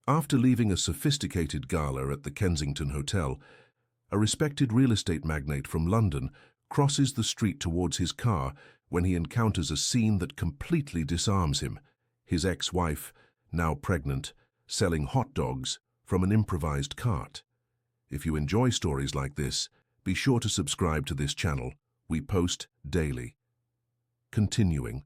After leaving a sophisticated gala at the Kensington Hotel, a respected real estate magnate from London crosses the street towards his car when he encounters a scene that completely disarms him. His ex-wife, now pregnant, selling hot dogs from an improvised cart. If you enjoy stories like this, be sure to subscribe to this channel. We post daily. Continuing.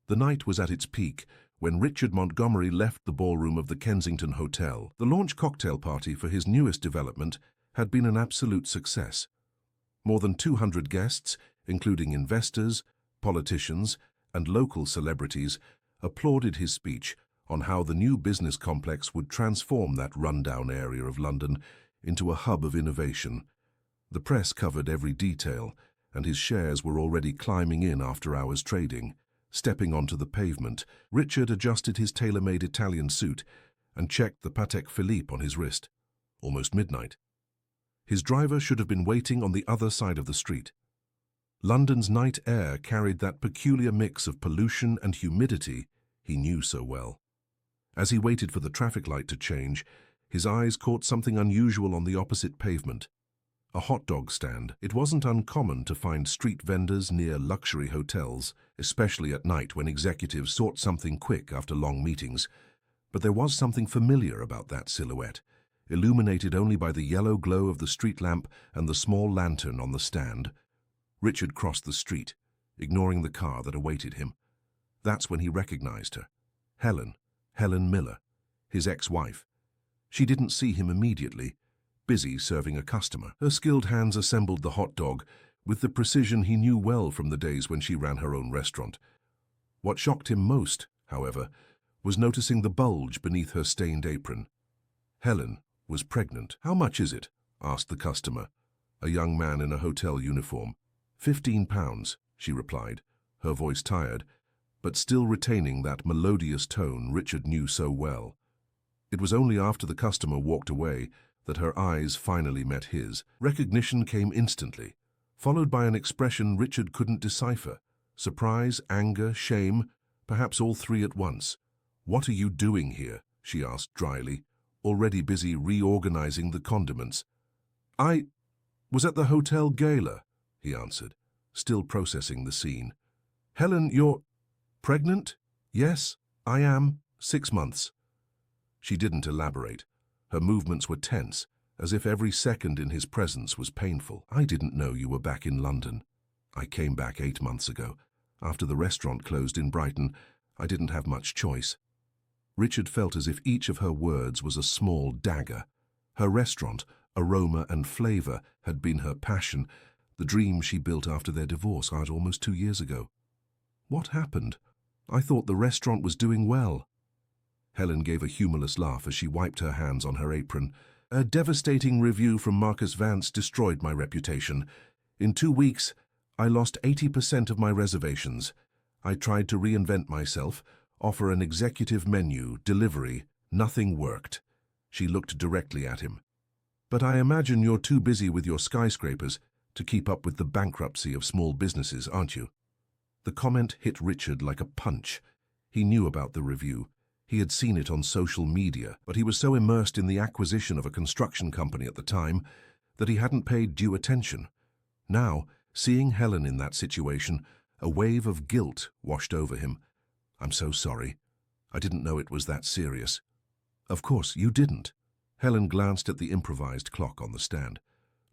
The night was at its peak when Richard Montgomery left the ballroom of the Kensington Hotel. The launch cocktail party for his newest development had been an absolute success. More than 200 guests, including investors, politicians, and local celebrities, applauded his speech on how the new business complex would transform that rundown area of London into a hub of innovation. The press covered every detail, and his shares were already climbing in after-hours trading. Stepping onto the pavement, Richard adjusted his tailor-made Italian suit and checked the Patek Philippe on his wrist. Almost midnight. His driver should have been waiting on the other side of the street. London's night air carried that peculiar mix of pollution and humidity he knew so well. As he waited for the traffic light to change, his eyes caught something unusual on the opposite pavement. A hot dog stand. It wasn't uncommon to find street vendors near luxury hotels, especially at night when executives sought something quick after long meetings. But there was something familiar about that silhouette, illuminated only by the yellow glow of the street lamp and the small lantern on the stand. Richard crossed the street, ignoring the car that awaited him. That's when he recognized her. Helen Miller, his ex-wife. She didn't see him immediately, busy serving a customer. Her skilled hands assembled the hot dog with the precision he knew well from the days when she ran her own restaurant. What shocked him most, however, was noticing the bulge beneath her stained apron. Helen was pregnant. "How much is it?" asked the customer, a young man in a hotel uniform. £15, she replied, her voice tired, but still retaining that melodious tone Richard knew so well. It was only after the customer walked away that her eyes finally met his. Recognition came instantly, followed by an expression Richard couldn't decipher. Surprise, anger, shame, perhaps all three at once. "What are you doing here?" she asked dryly, already busy reorganizing the condiments. "I was at the hotel gala," he answered, still processing the scene. "Helen, you're pregnant?" "Yes, I am. 6 months. She didn't elaborate. Her movements were tense, as if every second in his presence was painful. "I didn't know you were back in London. I came back 8 months ago. After the restaurant closed in Brighton, I didn't have much choice." Richard felt as if each of her words was a small dagger. Her restaurant, aroma and flavor, had been her passion, the dream she built after their divorce almost 2 years ago. "What happened? I thought the restaurant was doing well." Helen gave a humorless laugh as she wiped her hands on her apron. "A devastating review from Marcus Vance destroyed my reputation. In 2 weeks, I lost 80% of my reservations. I tried to reinvent myself, offer an executive menu, delivery. Nothing worked." She looked directly at him. "But I imagine you're too busy with your skyscrapers to keep up with the bankruptcy of small businesses, aren't you?" The comment hit Richard like a punch. He knew about the review. He had seen it on social media, but he was so immersed in the acquisition of a construction company at the time that he hadn't paid due attention. Now, seeing Helen in that situation, a wave of guilt washed over him. "I'm so sorry. I didn't know it was that serious." "Of course, you didn't." Helen glanced at the improvised clock on the stand.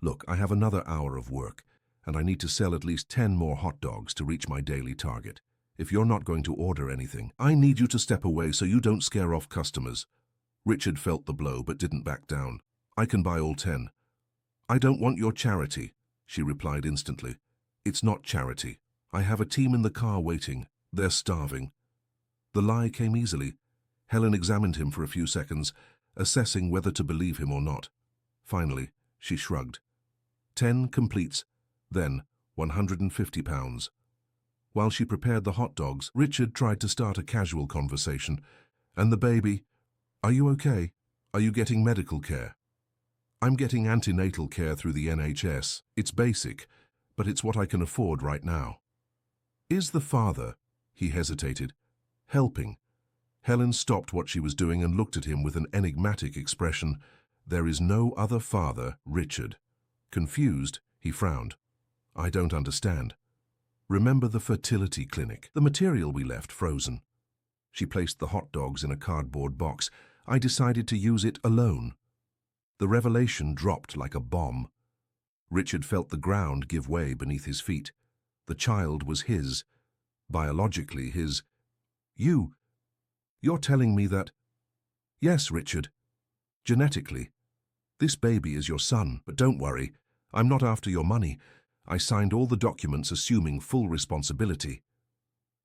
"Look, I have another hour of work, and I need to sell at least 10 more hot dogs to reach my daily target. If you're not going to order anything, I need you to step away so you don't scare off customers." Richard felt the blow but didn't back down. "I can buy all 10. "I don't want your charity," she replied instantly. "It's not charity. I have a team in the car waiting. They're starving." The lie came easily. Helen examined him for a few seconds, assessing whether to believe him or not. Finally, she shrugged. 10 completes, then £150. While she prepared the hot dogs, Richard tried to start a casual conversation. "And the baby? Are you okay? Are you getting medical care?" "I'm getting antenatal care through the NHS. It's basic, but it's what I can afford right now." "Is the father," he hesitated, "helping?" Helen stopped what she was doing and looked at him with an enigmatic expression. "There is no other father, Richard." Confused, he frowned. "I don't understand." "Remember the fertility clinic? The material we left frozen." She placed the hot dogs in a cardboard box. "I decided to use it alone." The revelation dropped like a bomb. Richard felt the ground give way beneath his feet. The child was his. Biologically his. You're telling me that—" "Yes, Richard. Genetically. This baby is your son, but don't worry. I'm not after your money. I signed all the documents assuming full responsibility."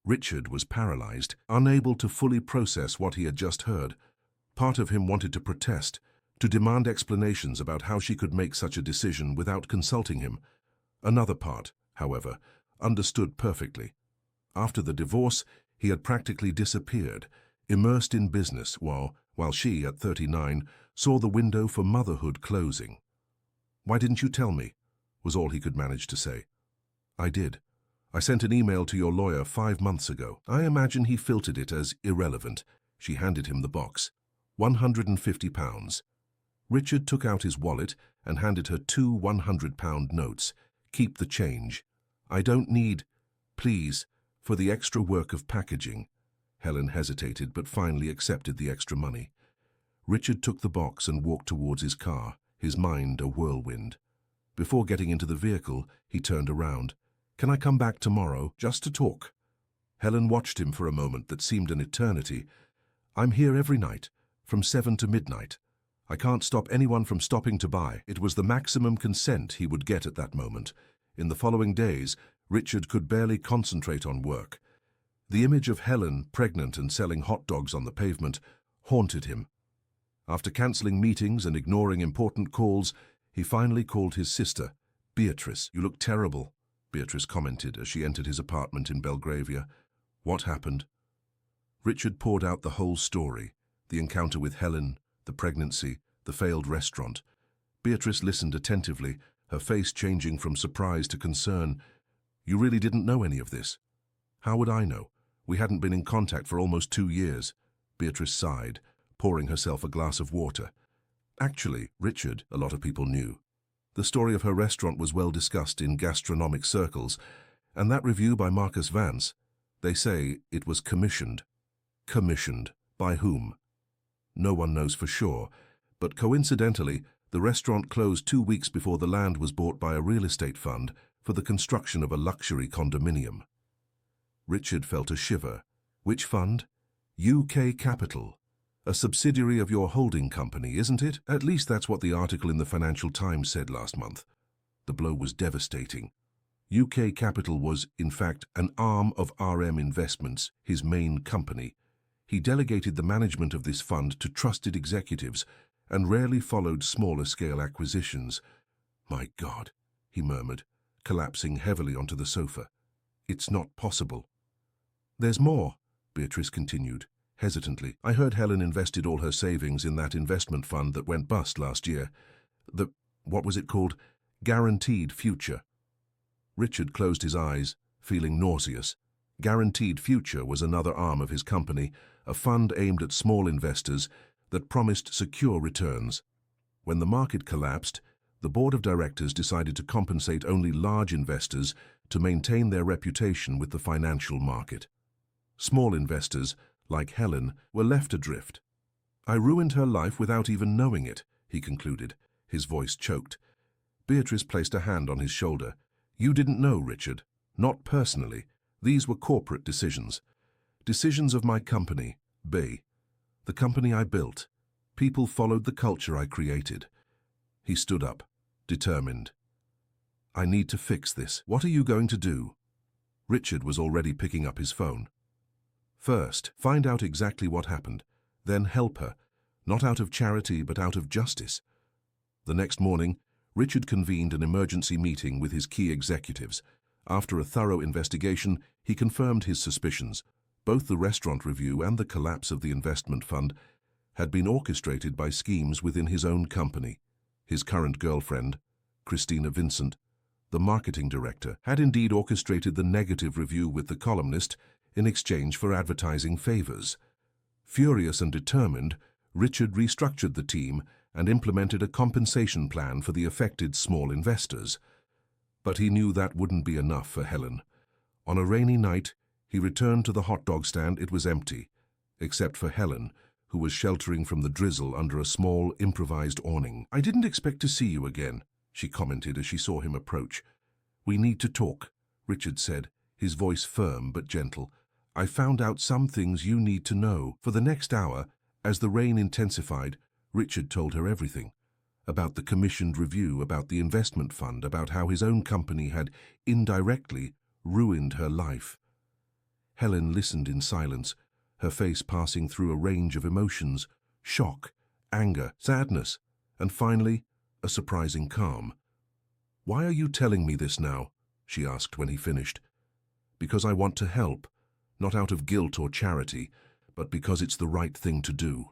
Richard was paralyzed, unable to fully process what he had just heard. Part of him wanted to protest, to demand explanations about how she could make such a decision without consulting him. Another part, however, understood perfectly. After the divorce, he had practically disappeared, immersed in business, while she, at 39, saw the window for motherhood closing. "Why didn't you tell me?" was all he could manage to say. "I did. I sent an email to your lawyer 5 months ago. I imagine he filtered it as irrelevant." She handed him the box. £150. Richard took out his wallet and handed her 2 £100 notes. "Keep the change. I don't need—" "Please, for the extra work of packaging." Helen hesitated, but finally accepted the extra money. Richard took the box and walked towards his car, his mind a whirlwind. Before getting into the vehicle, he turned around. "Can I come back tomorrow, just to talk?" Helen watched him for a moment that seemed an eternity. "I'm here every night, from 7 to midnight. I can't stop anyone from stopping to buy." It was the maximum consent he would get at that moment. In the following days, Richard could barely concentrate on work. The image of Helen, pregnant and selling hot dogs on the pavement, haunted him. After cancelling meetings and ignoring important calls, he finally called his sister. "Beatrice, you look terrible," Beatrice commented as she entered his apartment in Belgravia. "What happened?" Richard poured out the whole story, the encounter with Helen, the pregnancy, the failed restaurant. Beatrice listened attentively, her face changing from surprise to concern. "You really didn't know any of this?" "How would I know? We hadn't been in contact for almost 2 years." Beatrice sighed, pouring herself a glass of water. "Actually, Richard, a lot of people knew. The story of her restaurant was well discussed in gastronomic circles, and that review by Marcus Vance, they say it was commissioned." "Commissioned? By whom?" "No one knows for sure, but coincidentally, the restaurant closed 2 weeks before the land was bought by a real estate fund for the construction of a luxury condominium." Richard felt a shiver. "Which fund?" "UK Capital. A subsidiary of your holding company, isn't it? At least that's what the article in the Financial Times said last month." The blow was devastating. UK Capital was, in fact, an arm of RM Investments, his main company. He delegated the management of this fund to trusted executives and rarely followed smaller-scale acquisitions. "My God," he murmured, collapsing heavily onto the sofa. "It's not possible." "There's more," Beatrice continued, hesitantly. "I heard Helen invested all her savings in that investment fund that went bust last year. What was it called? Guaranteed Future." Richard closed his eyes, feeling nauseous. Guaranteed Future was another arm of his company, a fund aimed at small investors that promised secure returns. When the market collapsed, the board of directors decided to compensate only large investors to maintain their reputation with the financial market. Small investors, like Helen, were left adrift. "I ruined her life without even knowing it," he concluded, his voice choked. Beatrice placed a hand on his shoulder. "You didn't know, Richard. Not personally. These were corporate decisions. Decisions of my company, B. The company I built. People followed the culture I created." He stood up, determined. "I need to fix this. What are you going to do?" Richard was already picking up his phone. "First, find out exactly what happened. Then help her, not out of charity but out of justice." The next morning, Richard convened an emergency meeting with his key executives. After a thorough investigation, he confirmed his suspicions. Both the restaurant review and the collapse of the investment fund had been orchestrated by schemes within his own company. His current girlfriend, Christina Vincent, the marketing director, had indeed orchestrated the negative review with the columnist in exchange for advertising favors. Furious and determined, Richard restructured the team and implemented a compensation plan for the affected small investors. But he knew that wouldn't be enough for Helen. On a rainy night, he returned to the hot dog stand. It was empty, except for Helen, who was sheltering from the drizzle under a small, improvised awning. "I didn't expect to see you again," she commented as she saw him approach. "We need to talk," Richard said, his voice firm but gentle. "I found out some things you need to know." For the next hour, as the rain intensified, Richard told her everything. About the commissioned review, about the investment fund, about how his own company had indirectly ruined her life. Helen listened in silence, her face passing through a range of emotions: shock, anger, sadness, and finally, a surprising calm. "Why are you telling me this now?" she asked when he finished. "Because I want to help, not out of guilt or charity, but because it's the right thing to do."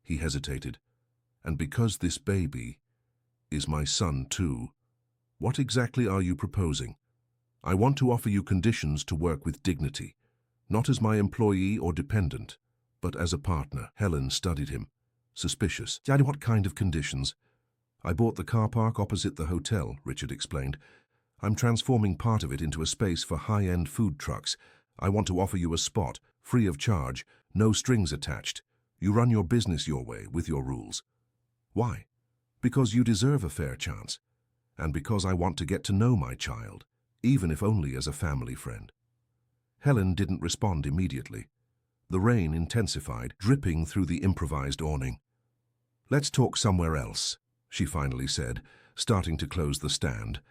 He hesitated. "And because this baby is my son too." "What exactly are you proposing?" "I want to offer you conditions to work with dignity, not as my employee or dependent, but as a partner." Helen studied him, suspicious. "Daddy, what kind of conditions?" "I bought the car park opposite the hotel," Richard explained. "I'm transforming part of it into a space for high-end food trucks. I want to offer you a spot, free of charge, no strings attached. You run your business your way, with your rules." "Why?" "Because you deserve a fair chance, and because I want to get to know my child, even if only as a family friend." Helen didn't respond immediately. The rain intensified, dripping through the improvised awning. "Let's talk somewhere else," she finally said, starting to close the stand.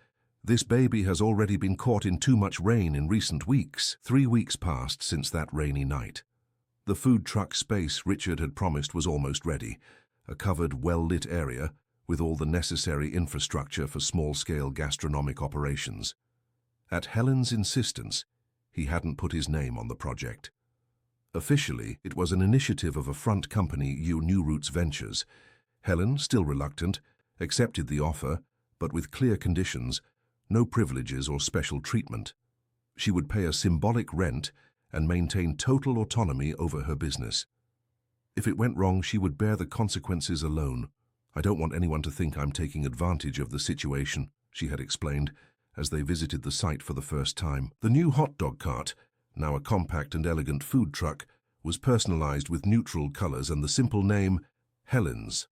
"This baby has already been caught in too much rain in recent weeks." 3 weeks passed since that rainy night. The food truck space Richard had promised was almost ready, a covered, well-lit area with all the necessary infrastructure for small-scale gastronomic operations. At Helen's insistence, he hadn't put his name on the project. Officially, it was an initiative of a front company, New Roots Ventures. Helen, still reluctant, accepted the offer, but with clear conditions: no privileges or special treatment. She would pay a symbolic rent and maintain total autonomy over her business. If it went wrong, she would bear the consequences alone. "I don't want anyone to think I'm taking advantage of the situation," she had explained, as they visited the site for the first time. The new hot dog cart, now a compact and elegant food truck, was personalized with neutral colors and the simple name, Helen's.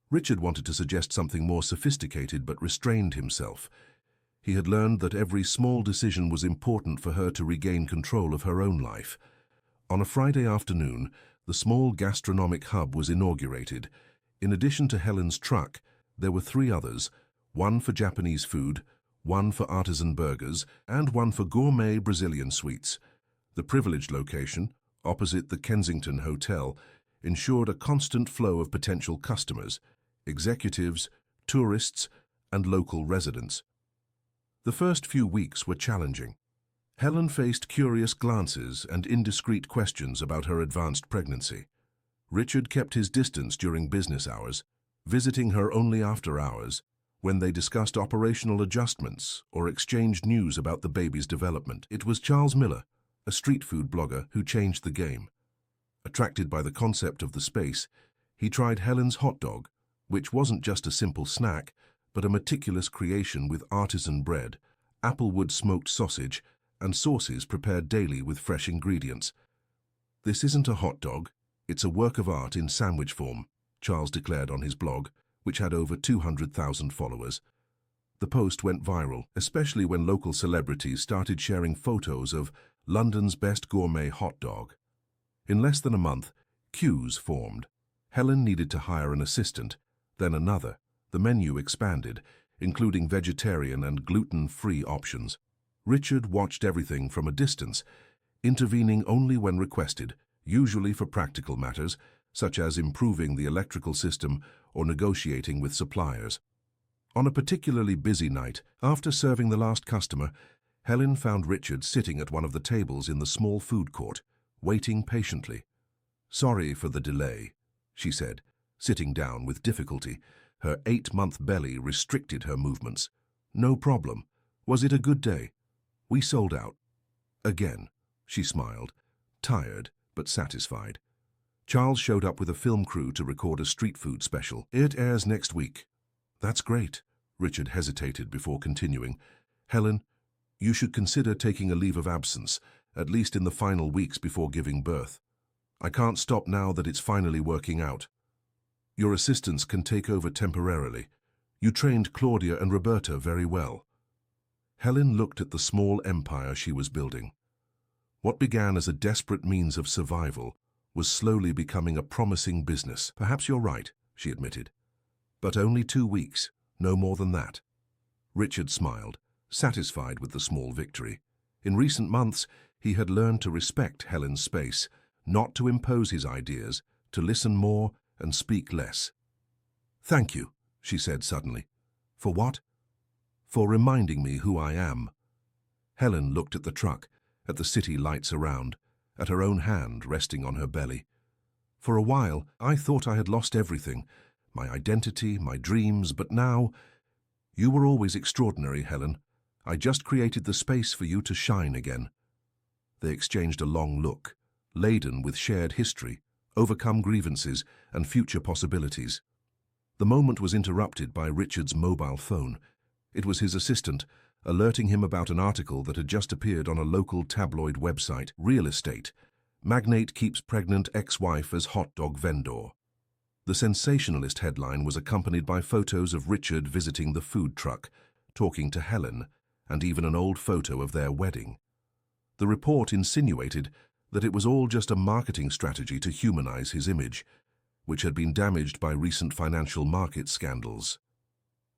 Richard wanted to suggest something more sophisticated but restrained himself. He had learned that every small decision was important for her to regain control of her own life. On a Friday afternoon, the small gastronomic hub was inaugurated. In addition to Helen's truck, there were 3 others, one for Japanese food, one for artisan burgers, and one for gourmet Brazilian sweets. The privileged location, opposite the Kensington Hotel, ensured a constant flow of potential customers: executives, tourists, and local residents. The first few weeks were challenging. Helen faced curious glances and indiscreet questions about her advanced pregnancy. Richard kept his distance during business hours, visiting her only after hours, when they discussed operational adjustments or exchanged news about the baby's development. It was Charles Miller, a street food blogger, who changed the game. Attracted by the concept of the space, he tried Helen's hot dog, which wasn't just a simple snack, but a meticulous creation with artisan bread, applewood smoked sausage, and sauces prepared daily with fresh ingredients. "This isn't a hot dog, it's a work of art in sandwich form," Charles declared on his blog, which had over 200,000 followers. The post went viral, especially when local celebrities started sharing photos of London's best gourmet hot dog. In less than a month, queues formed. Helen needed to hire an assistant, then another. The menu expanded, including vegetarian and gluten-free options. Richard watched everything from a distance, intervening only when requested, usually for practical matters, such as improving the electrical system or negotiating with suppliers. On a particularly busy night, after serving the last customer, Helen found Richard sitting at one of the tables in the small food court, waiting patiently. "Sorry for the delay," she said, sitting down with difficulty. Her 8-month belly restricted her movements. "No problem. Was it a good day?" "We sold out." "Again," she smiled, tired but satisfied. Charles showed up with a film crew to record a street food special. It airs next week. That's great. Richard hesitated before continuing. Helen, you should consider taking a leave of absence, at least in the final weeks before giving birth. I can't stop now that it's finally working out. Your assistants can take over temporarily. You trained Claudia and Roberta very well. Helen looked at the small empire she was building. What began as a desperate means of survival was slowly becoming a promising business. Perhaps you're right, she admitted. But only 2 weeks, no more than that. Richard smiled, satisfied with the small victory. In recent months, he had learned to respect Helen's space, not to impose his ideas, to listen more and speak less. Thank you, she said suddenly. For what? For reminding me who I am. Helen looked at the truck, at the city lights around, at her own hand resting on her belly. For a while, I thought I had lost everything, my identity, my dreams, but now, you were always extraordinary, Helen. I just created the space for you to shine again. They exchanged a long look, laden with shared history, overcome grievances, and future possibilities. The moment was interrupted by Richard's mobile phone. It was his assistant, alerting him about an article that had just appeared on a local tabloid website. Real estate. Magnate keeps pregnant ex-wife as hot dog vendor. The sensationalist headline was accompanied by photos of Richard visiting the food truck, talking to Helen, and even an old photo of their wedding. The report insinuated that it was all just a marketing strategy to humanize his image, which had been damaged by recent financial market scandals.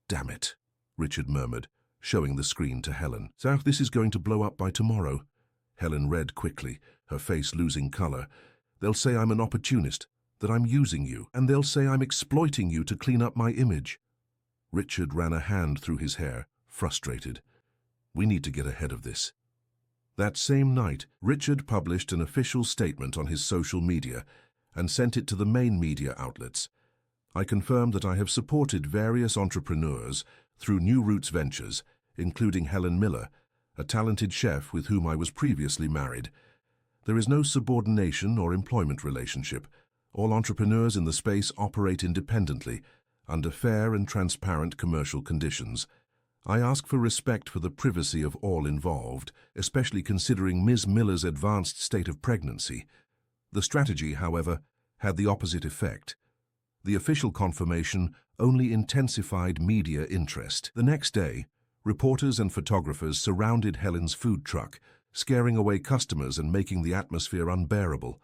Damn it, Richard murmured, showing the screen to Helen. So this is going to blow up by tomorrow. Helen read quickly, her face losing color. They'll say I'm an opportunist, that I'm using you, and they'll say I'm exploiting you to clean up my image. Richard ran a hand through his hair, frustrated. We need to get ahead of this. That same night, Richard published an official statement on his social media and sent it to the main media outlets. I confirm that I have supported various entrepreneurs through New Roots Ventures, including Helen Miller, a talented chef with whom I was previously married. There is no subordination or employment relationship. All entrepreneurs in the space operate independently, under fair and transparent commercial conditions. I ask for respect for the privacy of all involved, especially considering Ms. Miller's advanced state of pregnancy. The strategy, however, had the opposite effect. The official confirmation only intensified media interest. The next day, reporters and photographers surrounded Helen's food truck, scaring away customers and making the atmosphere unbearable.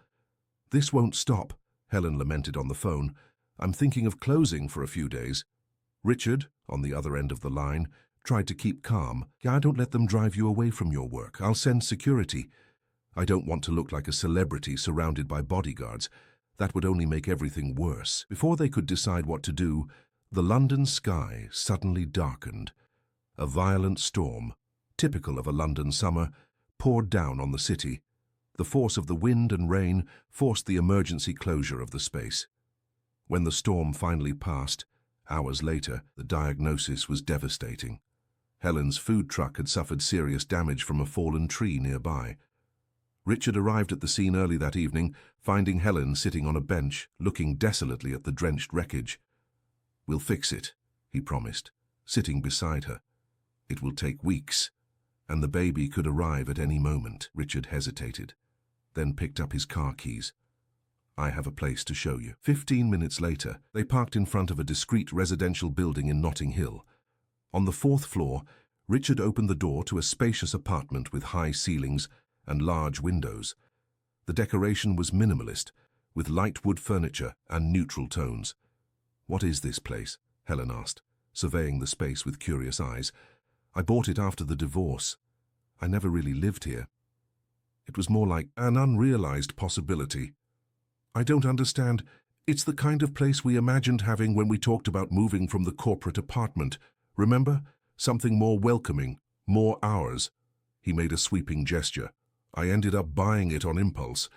This won't stop, Helen lamented on the phone. I'm thinking of closing for a few days. Richard, on the other end of the line, tried to keep calm. Don't let them drive you away from your work. I'll send security. I don't want to look like a celebrity surrounded by bodyguards. That would only make everything worse. Before they could decide what to do, the London sky suddenly darkened. A violent storm, typical of a London summer, poured down on the city. The force of the wind and rain forced the emergency closure of the space. When the storm finally passed, hours later, the diagnosis was devastating. Helen's food truck had suffered serious damage from a fallen tree nearby. Richard arrived at the scene early that evening, finding Helen sitting on a bench, looking desolately at the drenched wreckage. We'll fix it, he promised, sitting beside her. It will take weeks, and the baby could arrive at any moment. Richard hesitated, then picked up his car keys. I have a place to show you. 15 minutes later, they parked in front of a discreet residential building in Notting Hill. On the 4th floor, Richard opened the door to a spacious apartment with high ceilings and large windows. The decoration was minimalist, with light wood furniture and neutral tones. What is this place? Helen asked, surveying the space with curious eyes. I bought it after the divorce. I never really lived here. It was more like an unrealized possibility. I don't understand. It's the kind of place we imagined having when we talked about moving from the corporate apartment. Remember? Something more welcoming, more ours. He made a sweeping gesture. I ended up buying it on impulse,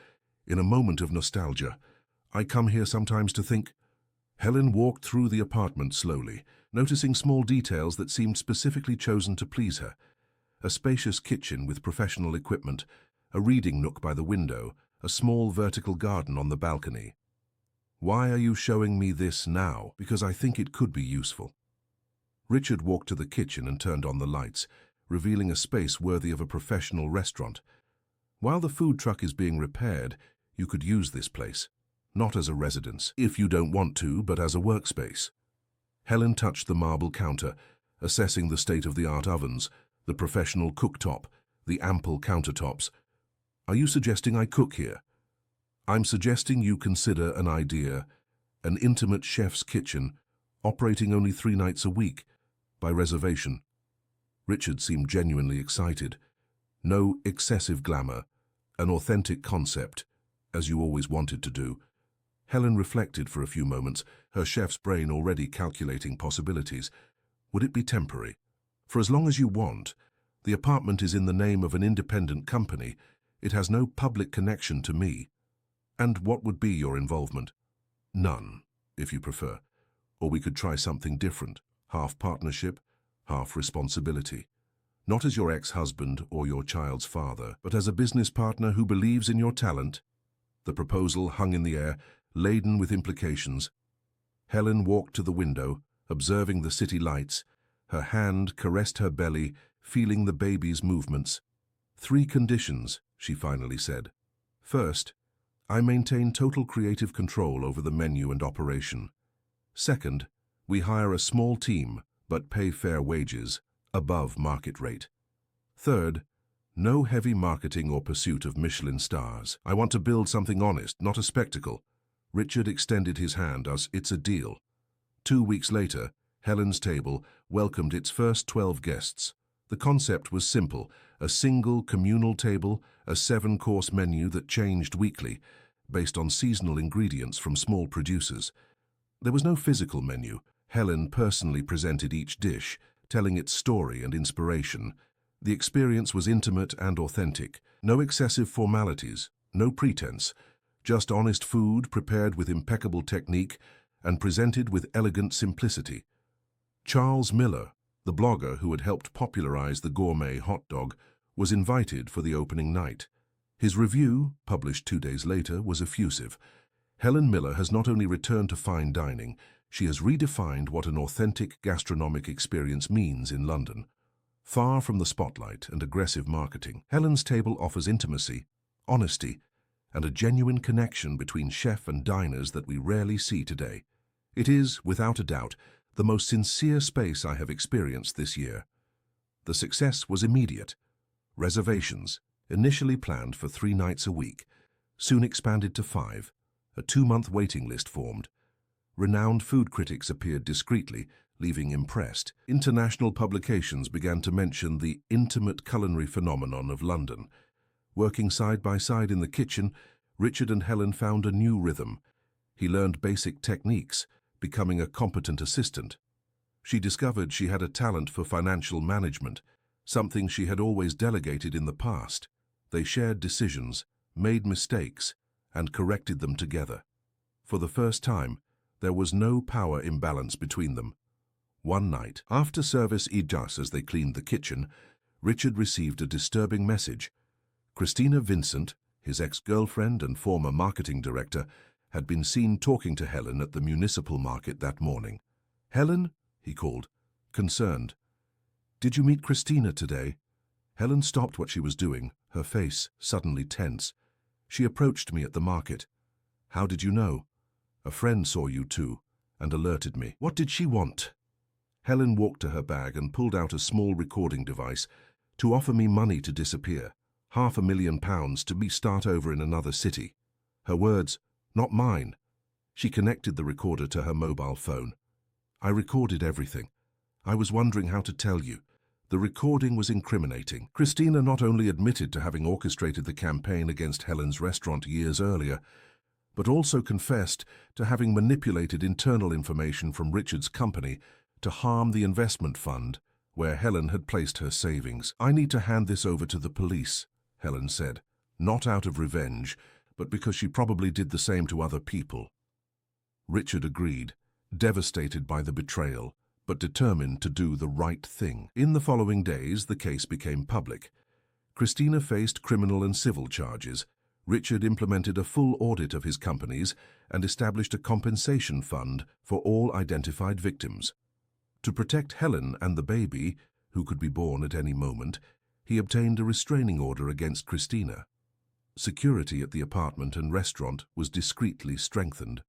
in a moment of nostalgia. I come here sometimes to think. Helen walked through the apartment slowly, noticing small details that seemed specifically chosen to please her. A spacious kitchen with professional equipment, a reading nook by the window, a small vertical garden on the balcony. "Why are you showing me this now?" "Because I think it could be useful." Richard walked to the kitchen and turned on the lights, revealing a space worthy of a professional restaurant. "While the food truck is being repaired, you could use this place. Not as a residence, if you don't want to, but as a workspace." Helen touched the marble counter, assessing the state-of-the-art ovens, the professional cooktop, the ample countertops. "Are you suggesting I cook here?" "I'm suggesting you consider an idea, an intimate chef's kitchen, operating only 3 nights a week, by reservation." Richard seemed genuinely excited. No excessive glamour, an authentic concept, as you always wanted to do. Helen reflected for a few moments, her chef's brain already calculating possibilities. "Would it be temporary?" "For as long as you want. The apartment is in the name of an independent company. It has no public connection to me." "And what would be your involvement?" "None, if you prefer. Or we could try something different, half partnership, half responsibility. Not as your ex-husband or your child's father, but as a business partner who believes in your talent." The proposal hung in the air, laden with implications. Helen walked to the window, observing the city lights. Her hand caressed her belly, feeling the baby's movements. "3 conditions," she finally said. "First, I maintain total creative control over the menu and operation. Second, we hire a small team, but pay fair wages, above market rate. Third, no heavy marketing or pursuit of Michelin stars. I want to build something honest, not a spectacle." Richard extended his hand as "It's a deal." 2 weeks later, Helen's table welcomed its first 12 guests. The concept was simple, a single communal table, a 7-course menu that changed weekly, based on seasonal ingredients from small producers. There was no physical menu. Helen personally presented each dish, telling its story and inspiration. The experience was intimate and authentic. No excessive formalities, no pretense. Just honest food prepared with impeccable technique and presented with elegant simplicity. Charles Miller, the blogger who had helped popularize the gourmet hot dog, was invited for the opening night. His review, published 2 days later, was effusive. Helen Miller has not only returned to fine dining, she has redefined what an authentic gastronomic experience means in London. Far from the spotlight and aggressive marketing, Helen's table offers intimacy, honesty, and a genuine connection between chef and diners that we rarely see today. It is, without a doubt, the most sincere space I have experienced this year. The success was immediate. Reservations, initially planned for 3 nights a week, soon expanded to 5. A 2-month waiting list formed. Renowned food critics appeared discreetly, leaving impressed. International publications began to mention the intimate culinary phenomenon of London. Working side by side in the kitchen, Richard and Helen found a new rhythm. He learned basic techniques, becoming a competent assistant. She discovered she had a talent for financial management, something she had always delegated in the past. They shared decisions, made mistakes, and corrected them together. For the first time, there was no power imbalance between them. One night, after service ijas as they cleaned the kitchen, Richard received a disturbing message. Christina Vincent, his ex-girlfriend and former marketing director, had been seen talking to Helen at the municipal market that morning. "Helen?" he called, concerned. "Did you meet Christina today?" Helen stopped what she was doing, her face suddenly tense. "She approached me at the market." "How did you know?" "A friend saw you too, and alerted me." "What did she want?" Helen walked to her bag and pulled out a small recording device. "To offer me money to disappear. £500,000 to me start over in another city." Her words, "Not mine." She connected the recorder to her mobile phone. "I recorded everything. I was wondering how to tell you." The recording was incriminating. Christina not only admitted to having orchestrated the campaign against Helen's restaurant years earlier, but also confessed to having manipulated internal information from Richard's company to harm the investment fund where Helen had placed her savings. "I need to hand this over to the police," Helen said, not out of revenge, but because she probably did the same to other people. Richard agreed, devastated by the betrayal, but determined to do the right thing. In the following days, the case became public. Christina faced criminal and civil charges. Richard implemented a full audit of his companies and established a compensation fund for all identified victims. To protect Helen and the baby, who could be born at any moment, he obtained a restraining order against Christina. Security at the apartment and restaurant was discreetly strengthened.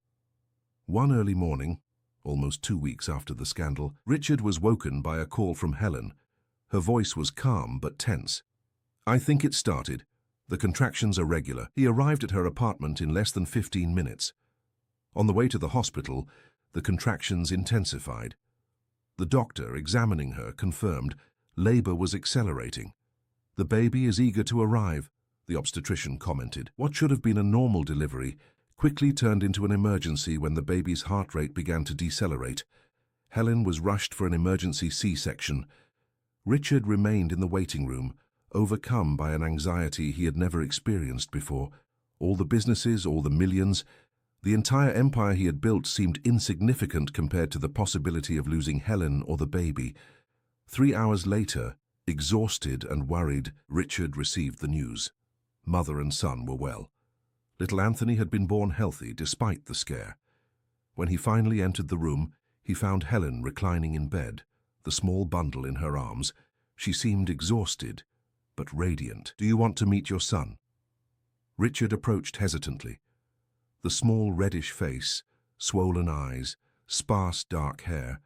One early morning, almost 2 weeks after the scandal, Richard was woken by a call from Helen. Her voice was calm but tense. "I think it started. The contractions are regular." He arrived at her apartment in less than 15 minutes. On the way to the hospital, the contractions intensified. The doctor, examining her, confirmed labor was accelerating. "The baby is eager to arrive," the obstetrician commented. What should have been a normal delivery quickly turned into an emergency when the baby's heart rate began to decelerate. Helen was rushed for an emergency C-section. Richard remained in the waiting room, overcome by an anxiety he had never experienced before. All the businesses, all the millions, the entire empire he had built seemed insignificant compared to the possibility of losing Helen or the baby. 3 hours later, exhausted and worried, Richard received the news. Mother and son were well. Little Anthony had been born healthy despite the scare. When he finally entered the room, he found Helen reclining in bed, the small bundle in her arms. She seemed exhausted, but radiant. "Do you want to meet your son?" Richard approached hesitantly. The small reddish face, swollen eyes, sparse dark hair.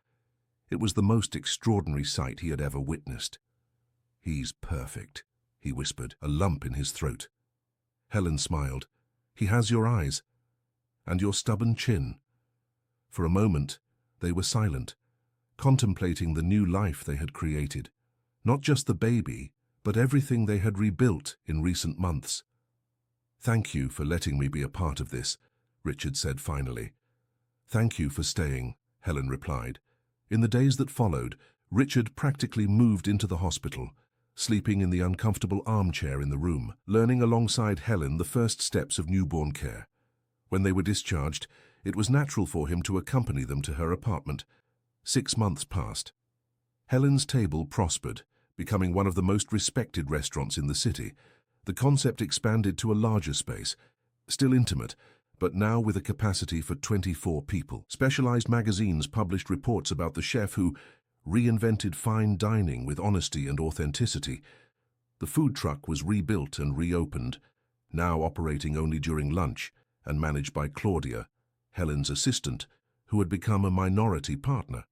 It was the most extraordinary sight he had ever witnessed. "He's perfect," he whispered, a lump in his throat. Helen smiled. "He has your eyes, and your stubborn chin." For a moment, they were silent, contemplating the new life they had created. Not just the baby, but everything they had rebuilt in recent months. "Thank you for letting me be a part of this," Richard said finally. "Thank you for staying," Helen replied. In the days that followed, Richard practically moved into the hospital, sleeping in the uncomfortable armchair in the room, learning alongside Helen the first steps of newborn care. When they were discharged, it was natural for him to accompany them to her apartment. 6 months passed. Helen's table prospered, becoming one of the most respected restaurants in the city. The concept expanded to a larger space, still intimate, but now with a capacity for 24 people. Specialized magazines published reports about the chef who reinvented fine dining with honesty and authenticity. The food truck was rebuilt and reopened, now operating only during lunch and managed by Claudia, Helen's assistant, who had become a minority partner.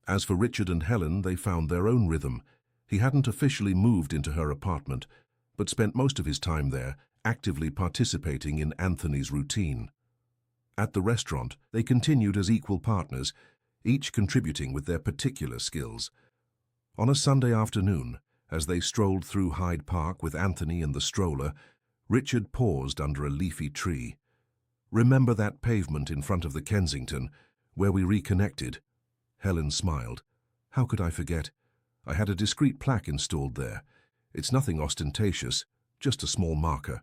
As for Richard and Helen, they found their own rhythm. He hadn't officially moved into her apartment, but spent most of his time there, actively participating in Anthony's routine. At the restaurant, they continued as equal partners, each contributing with their particular skills. On a Sunday afternoon, as they strolled through Hyde Park with Anthony and the stroller, Richard paused under a leafy tree. "Remember that pavement in front of the Kensington, where we reconnected?" Helen smiled. "How could I forget? I had a discreet plaque installed there. It's nothing ostentatious, just a small marker."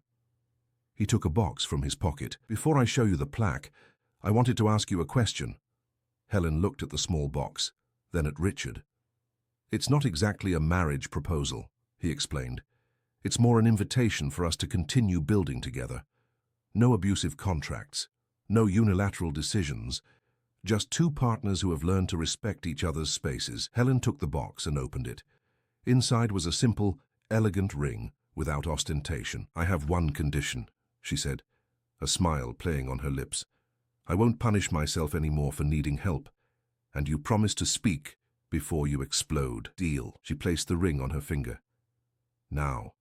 He took a box from his pocket. "Before I show you the plaque, I wanted to ask you a question." Helen looked at the small box, then at Richard. "It's not exactly a marriage proposal," he explained. "It's more an invitation for us to continue building together. No abusive contracts, no unilateral decisions, just two partners who have learned to respect each other's spaces." Helen took the box and opened it. Inside was a simple, elegant ring without ostentation. "I have one condition," she said, a smile playing on her lips. "I won't punish myself anymore for needing help, and you promise to speak before you explode. Deal." She placed the ring on her finger. "Now,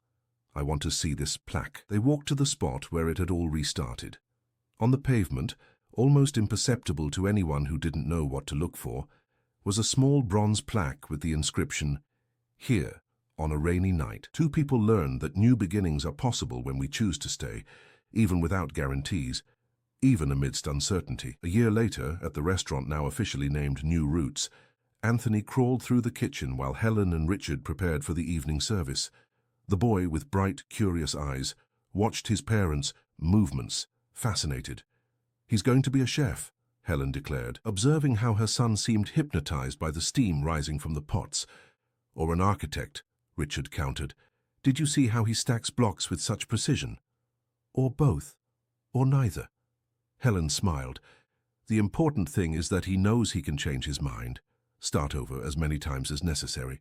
I want to see this plaque." They walked to the spot where it had all restarted. On the pavement, almost imperceptible to anyone who didn't know what to look for, was a small bronze plaque with the inscription, "Here, on a rainy night." Two people learned that new beginnings are possible when we choose to stay, even without guarantees, even amidst uncertainty. A year later, at the restaurant now officially named New Roots, Anthony crawled through the kitchen while Helen and Richard prepared for the evening service. The boy, with bright, curious eyes, watched his parents' movements, fascinated. "He's going to be a chef," Helen declared, observing how her son seemed hypnotized by the steam rising from the pots. "Or an architect," Richard countered. "Did you see how he stacks blocks with such precision?" Or both? Or neither? Helen smiled. The important thing is that he knows he can change his mind. Start over as many times as necessary.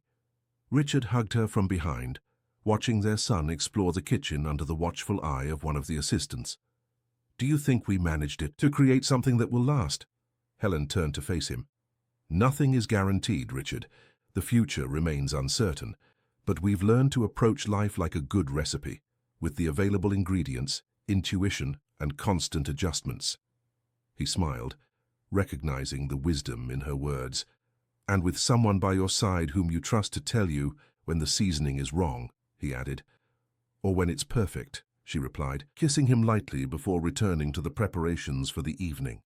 Richard hugged her from behind, watching their son explore the kitchen under the watchful eye of one of the assistants. Do you think we managed it to create something that will last? Helen turned to face him. Nothing is guaranteed, Richard. The future remains uncertain. But we've learned to approach life like a good recipe, with the available ingredients, intuition, and constant adjustments. He smiled, recognizing the wisdom in her words. And with someone by your side whom you trust to tell you when the seasoning is wrong, he added. Or when it's perfect, she replied, kissing him lightly before returning to the preparations for the evening.